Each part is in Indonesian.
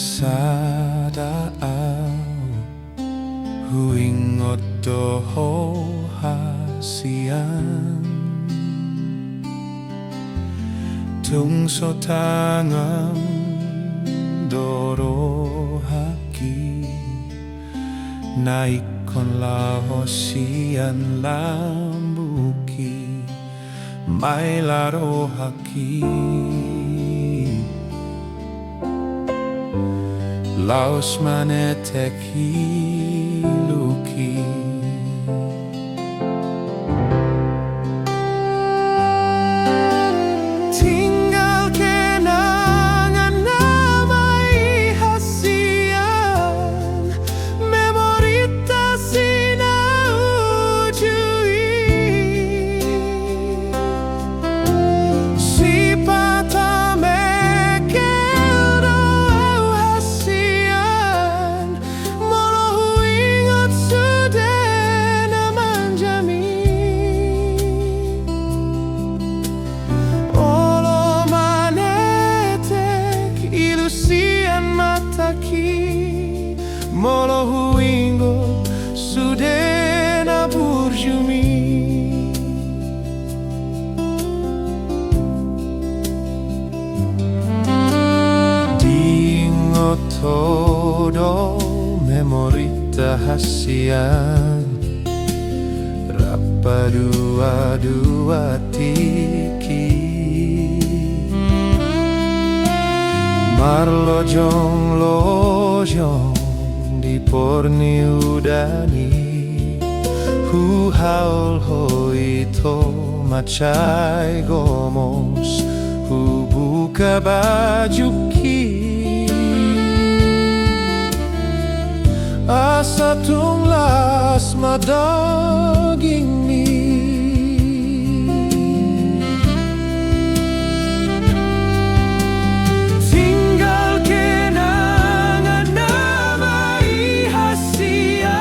sadaaw huingot toho hasian tungso tangang doro haki naikon lahosian lambuki may laro haki laos manetek hiluki tinggal kenangan namai hasian memori tak sinaujui si patah mekel doau hasian molo ingat sudah manjami olo manetek ilusian mataki molo ingat sudah burjumi todo memori tahasian rapa dua tiki lojong di porni udani hu haul hoito macai gomos hu buka bajuki asa tunglas madaging ni tinggal kenangan namai hasian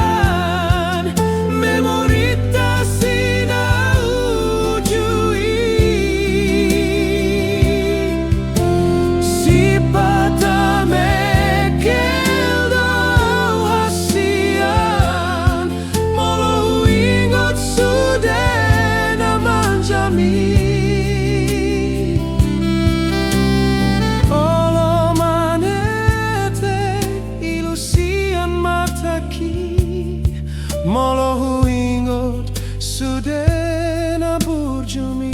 memori tak sinaujui si patah mekel doau hasian molo ingat sudah manjami olo manetek ilusian mataki molo ingat sudah burjumi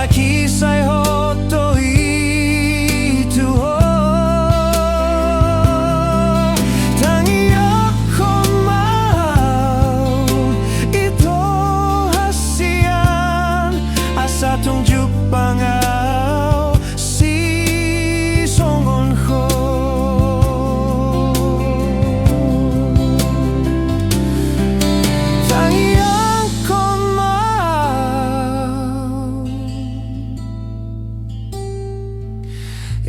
kisah hoto itu tangi aku mau itu hasian asa tunjuk pangau si songon ho tangi aku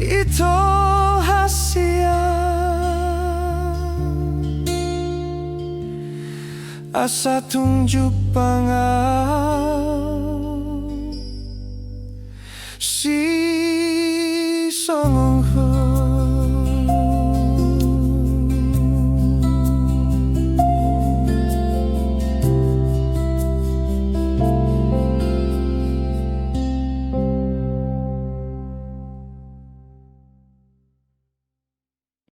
itu hasian asa tunjuk pangau